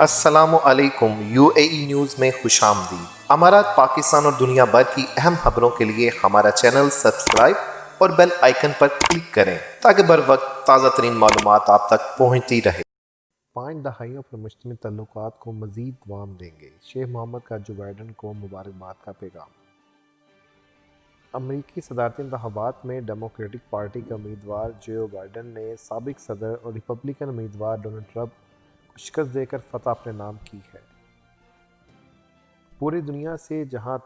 السلام علیکم، UAE news میں خوش آمدید۔ امارات، پاکستان اور دنیا بھر کی اہم خبروں کے لیے ہمارا چینل سبسکرائب اور بیل آئیکن پر کلک کریں تاکہ بر وقت تازہ ترین معلومات آپ تک پہنچتی رہے۔ 5 دہائیوں پر مشتمل تعلقات کو مزید دوام دیں گے، شیخ محمد کا جو بائیڈن کو مبارکباد کا پیغام۔ امریکی صدارتی انتخابات میں ڈیموکریٹک پارٹی کے امیدوار جو بائیڈن نے سابق صدر اور ریپبلکن امیدوار ڈونلڈ ٹرمپ کو شکست دے کر فتح اپنے نام کی ہے۔ پوری دنیا سے جہاں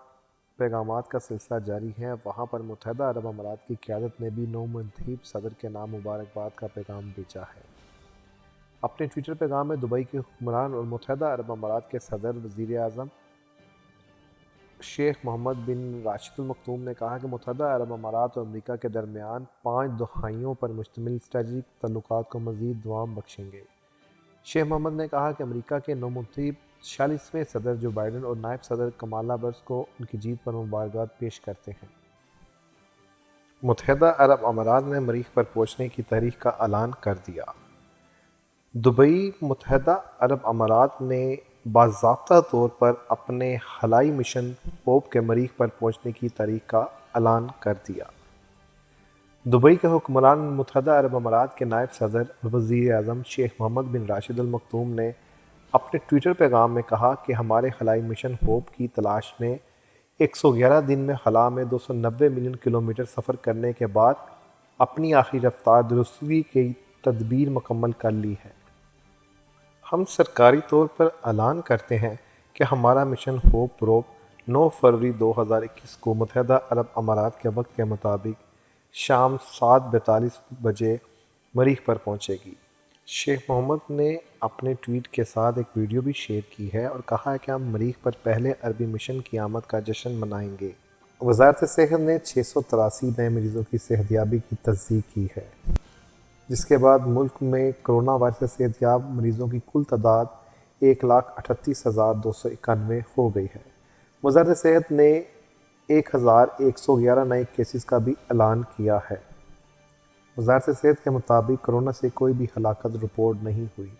پیغامات کا سلسلہ جاری ہے، وہاں پر متحدہ عرب امارات کی قیادت نے بھی نو منتخب صدر کے نام مبارکباد کا پیغام بھیجا ہے۔ اپنے ٹویٹر پیغام میں دبئی کے حکمران اور متحدہ عرب امارات کے صدر وزیر اعظم شیخ محمد بن راشد المکتوم نے کہا کہ متحدہ عرب امارات اور امریکہ کے درمیان 5 دہائیوں پر مشتمل اسٹریٹجک تعلقات کو مزید دوام بخشیں گے۔ شیخ محمد نے کہا کہ امریکہ کے نومنتخب 46ویں صدر جو بائیڈن اور نائب صدر کمالا ہیرس کو ان کی جیت پر مبارکباد پیش کرتے ہیں۔ متحدہ عرب امارات نے مریخ پر پہنچنے کی تاریخ کا اعلان کر دیا۔ دبئی متحدہ عرب امارات نے باضابطہ طور پر اپنے خلائی مشن ہوپ کے مریخ پر پہنچنے کی تاریخ کا اعلان کر دیا۔ دبئی کے حکمران متحدہ عرب امارات کے نائب صدر اور وزیر اعظم شیخ محمد بن راشد المکتوم نے اپنے ٹویٹر پیغام میں کہا کہ ہمارے خلائی مشن ہوپ کی تلاش میں 111 دن میں خلا میں 290 ملین کلومیٹر سفر کرنے کے بعد اپنی آخری رفتار درستگی کی تدبیر مکمل کر لی ہے۔ ہم سرکاری طور پر اعلان کرتے ہیں کہ ہمارا مشن ہوپ پروب 9 فروری 2021 کو متحدہ عرب امارات کے وقت کے مطابق شام 7:42 بجے مریخ پر پہنچے گی۔ شیخ محمد نے اپنے ٹویٹ کے ساتھ ایک ویڈیو بھی شیئر کی ہے اور کہا ہے کہ ہم مریخ پر پہلے عربی مشن کی آمد کا جشن منائیں گے۔ وزارت صحت نے 683 نئے مریضوں کی صحتیابی کی تصدیق کی ہے، جس کے بعد ملک میں کرونا وائرس سے صحتیاب مریضوں کی کل تعداد 1,38,291 ہو گئی ہے۔ وزارت صحت نے 1,111 نئے کیسز کا بھی اعلان کیا ہے۔ وزارت صحت کے مطابق کرونا سے کوئی بھی ہلاکت رپورٹ نہیں ہوئی،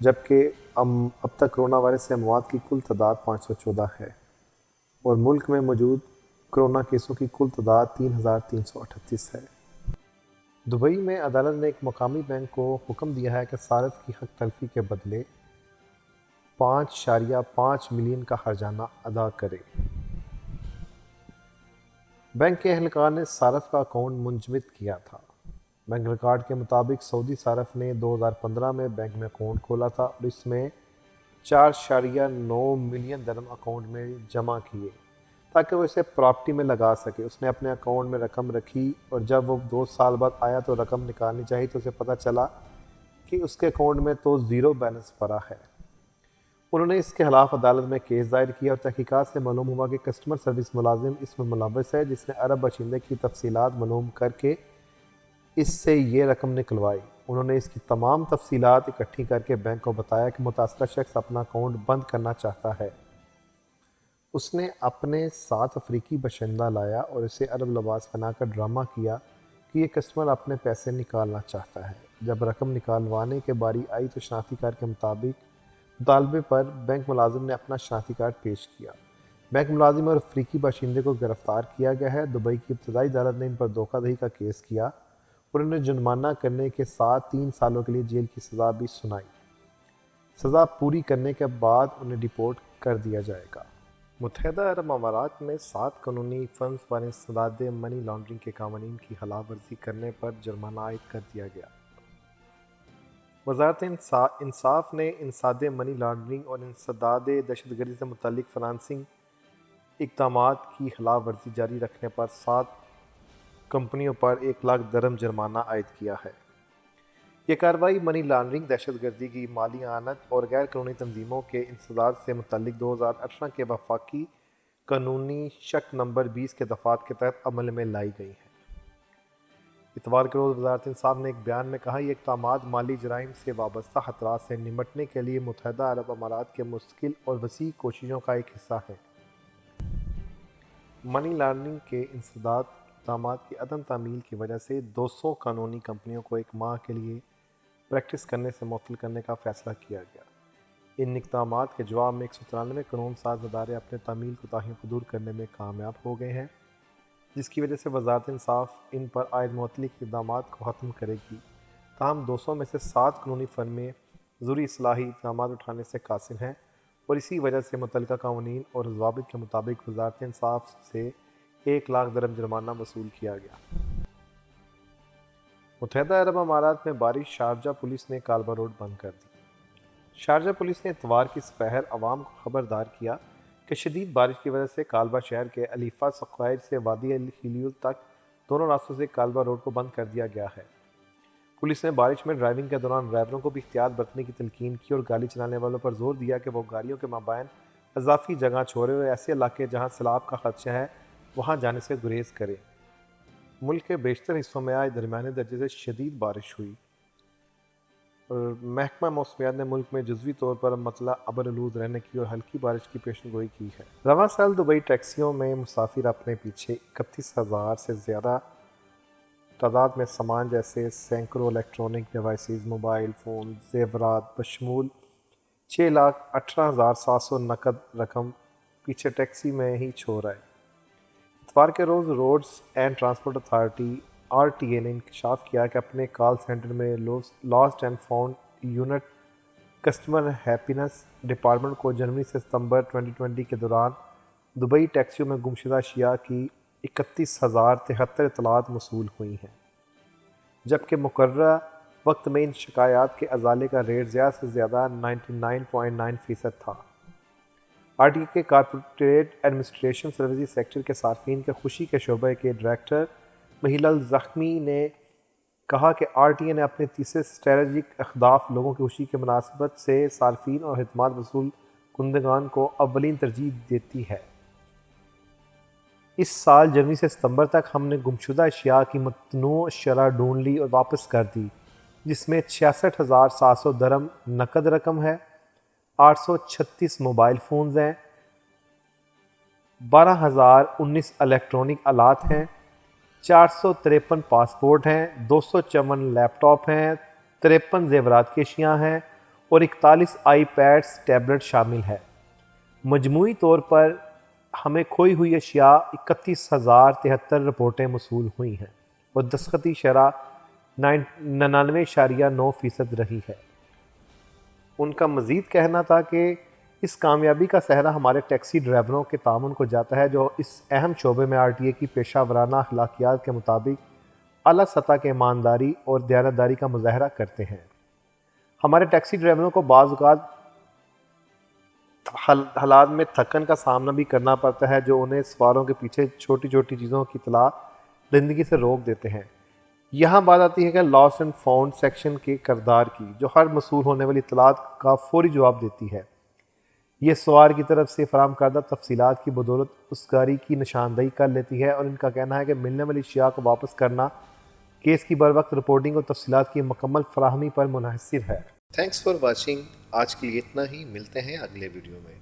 جبکہ اب تک کرونا وائرس سے اموات کی کل تعداد 514 ہے اور ملک میں موجود کرونا کیسوں کی کل تعداد 3,338 ہے۔ دبئی میں عدالت نے ایک مقامی بینک کو حکم دیا ہے کہ صارف کی حق تلفی کے بدلے 5.5 ملین کا ہرجانہ ادا کرے۔ بینک کے اہلکار نے صارف کا اکاؤنٹ منجمد کیا تھا۔ بینک ریکارڈ کے مطابق سعودی صارف نے 2015 میں بینک میں اکاؤنٹ کھولا تھا اور اس میں 4.9 ملین درہم اکاؤنٹ میں جمع کیے تاکہ وہ اسے پراپرٹی میں لگا سکے۔ اس نے اپنے اکاؤنٹ میں رقم رکھی اور جب وہ 2 سال بعد آیا تو رقم نکالنی چاہی تو اسے پتہ چلا کہ اس کے اکاؤنٹ میں تو زیرو بیلنس پڑا ہے۔ انہوں نے اس کے خلاف عدالت میں کیس دائر کیا اور تحقیقات سے معلوم ہوا کہ کسٹمر سروس ملازم اس میں ملوث ہے، جس نے عرب باشندے کی تفصیلات معلوم کر کے اس سے یہ رقم نکلوائی۔ انہوں نے اس کی تمام تفصیلات اکٹھی کر کے بینک کو بتایا کہ متاثرہ شخص اپنا اکاؤنٹ بند کرنا چاہتا ہے۔ اس نے اپنے ساتھ افریقی باشندہ لایا اور اسے عرب لباس پہنا کر ڈرامہ کیا کہ یہ کسٹمر اپنے پیسے نکالنا چاہتا ہے۔ جب رقم نکالوانے کے باری آئی تو شناختی کارڈ کے مطالبے پر بینک ملازم نے اپنا شناختی کارڈ پیش کیا۔ بینک ملازم اور افریقی باشندے کو گرفتار کیا گیا ہے۔ دبئی کی ابتدائی عدالت نے ان پر دھوکہ دہی کا کیس کیا اور انہیں جرمانہ کرنے کے ساتھ 3 سالوں کے لیے جیل کی سزا بھی سنائی۔ سزا پوری کرنے کے بعد انہیں ڈیپورٹ کر دیا جائے گا۔ متحدہ عرب امارات میں 7 قانونی فرمز پر انسداد منی لانڈرنگ کے قوانین کی خلاف ورزی کرنے پر جرمانہ عائد کر دیا گیا۔ وزارت انصاف نے انسداد منی لانڈرنگ اور انسداد دہشت گردی سے متعلق فنانسنگ اقدامات کی خلاف ورزی جاری رکھنے پر 7 کمپنیوں پر 1 لاکھ درہم جرمانہ عائد کیا ہے۔ یہ کارروائی منی لانڈرنگ، دہشت گردی کی مالی اعانت اور غیر قانونی تنظیموں کے انسداد سے متعلق 2018 کے وفاقی قانونی شق نمبر 20 کے دفعات کے تحت عمل میں لائی گئی ہیں۔ اتوار کے روز وزارت انصاف نے ایک بیان میں کہا یہ اقدامات مالی جرائم سے وابستہ خطرات سے نمٹنے کے لیے متحدہ عرب امارات کے مستقل اور وسیع کوششوں کا ایک حصہ ہیں۔ منی لانڈرنگ کے انسداد اقدامات کی عدم تعمیل کی وجہ سے 200 قانونی کمپنیوں کو 1 ماہ کے لیے پریکٹس کرنے سے معطل کرنے کا فیصلہ کیا گیا۔ ان اقدامات کے جواب میں 193 قانون ساز ادارے اپنے تعمیل کوتاہیوں کو دور کرنے میں کامیاب ہو گئے ہیں، جس کی وجہ سے وزارت انصاف ان پر عائد معطلی اقدامات کو ختم کرے گی۔ تاہم 200 میں سے 7 قانونی فن میں ضروری اصلاحی اقدامات اٹھانے سے قاصر ہیں، اور اسی وجہ سے متعلقہ قوانین اور ضوابط کے مطابق وزارت انصاف سے 1 لاکھ درہم جرمانہ وصول کیا گیا۔ متحدہ عرب امارات میں بارش، شارجہ پولیس نے کالبا روڈ بند کر دی۔ شارجہ پولیس نے اتوار کی سپہر عوام کو خبردار کیا کہ شدید بارش کی وجہ سے کالبا شہر کے الیفا سقائر سے وادی الخلیل تک دونوں راستوں سے کالبا روڈ کو بند کر دیا گیا ہے۔ پولیس نے بارش میں ڈرائیونگ کے دوران ڈرائیوروں کو بھی احتیاط برتنے کی تلقین کی اور گاڑی چلانے والوں پر زور دیا کہ وہ گاڑیوں کے مابین اضافی جگہ چھوڑے اور ایسے علاقے جہاں سیلاب کا خدشہ ہے وہاں جانے سے گریز کریں۔ ملک کے بیشتر حصوں میں آج درمیانے درجے سے شدید بارش ہوئی اور محکمہ موسمیات نے ملک میں جزوی طور پر مطلع ابرآلود رہنے کی اور ہلکی بارش کی پیشن گوئی کی ہے۔ رواں سال دبئی ٹیکسیوں میں مسافر اپنے پیچھے 31,000 سے زیادہ تعداد میں سامان جیسے سینکڑوں الیکٹرانک ڈیوائسز، موبائل فون، زیورات بشمول 6,18,700 نقد رقم پیچھے ٹیکسی میں ہی چھوڑ آئے۔ اتوار کے روز roads and transport authority RTA نے انکشاف کیا کہ اپنے کال سینٹر میں lost and found unit customer happiness department کو جنوری سے ستمبر 2020 کے دوران دبئی ٹیکسیوں میں گمشدہ اشیاء کی 31,073 اطلاعات موصول ہوئی ہیں، جبکہ مقررہ وقت میں ان شکایات کے ازالے کا ریٹ زیادہ سے زیادہ 99.9% تھا۔ RTA کے کارپوریٹ ایڈمنسٹریشن سروسز سیکٹر کے صارفین کے خوشی کے شعبے کے ڈائریکٹر مہیل الزخمی نے کہا کہ RTA نے اپنے تیسرے اسٹریٹجک اہداف لوگوں کی خوشی کی مناسبت سے صارفین اور خدمات وصول کنندگان کو اولین ترجیح دیتی ہے۔ اس سال جنوری سے ستمبر تک ہم نے گمشدہ اشیاء کی متنوع شرح ڈھونڈ لی اور واپس کر دی، جس میں 66,700 درہم نقد رقم ہے، 836 موبائل فونز ہیں، 12,019 الیکٹرانک آلات ہیں، 453 پاسپورٹ ہیں، 254 لیپ ٹاپ ہیں، 53 زیورات کی اشیاء ہیں اور 41 آئی پیڈز ٹیبلٹ شامل ہے۔ مجموعی طور پر ہمیں کھوئی ہوئی اشیاء 31,073 رپورٹیں موصول ہوئی ہیں اور دستخطی شرح 99.9% رہی ہے۔ ان کا مزید کہنا تھا کہ اس کامیابی کا سہرا ہمارے ٹیکسی ڈرائیوروں کے تعاون کو جاتا ہے جو اس اہم شعبے میں RTA کی پیشہ ورانہ اخلاقیات کے مطابق اعلیٰ سطح کے ایمانداری اور دیانتداری کا مظاہرہ کرتے ہیں۔ ہمارے ٹیکسی ڈرائیوروں کو بعض اوقات حالات میں تھکن کا سامنا بھی کرنا پڑتا ہے جو انہیں سواروں کے پیچھے چھوٹی چھوٹی چیزوں کی اطلاع زندگی سے روک دیتے ہیں۔ یہاں بات آتی ہے کہ لاسٹ اینڈ فاؤنڈ سیکشن کے کردار کی، جو ہر موصول ہونے والی اطلاعات کا فوری جواب دیتی ہے۔ یہ سوار کی طرف سے فراہم کردہ تفصیلات کی بدولت اس گاڑی کی نشاندہی کر لیتی ہے اور ان کا کہنا ہے کہ ملنے والی اشیاء کو واپس کرنا کیس کی بروقت رپورٹنگ اور تفصیلات کی مکمل فراہمی پر منحصر ہے۔ Thanks for watching. آج کے لیے اتنا ہی، ملتے ہیں اگلے ویڈیو میں۔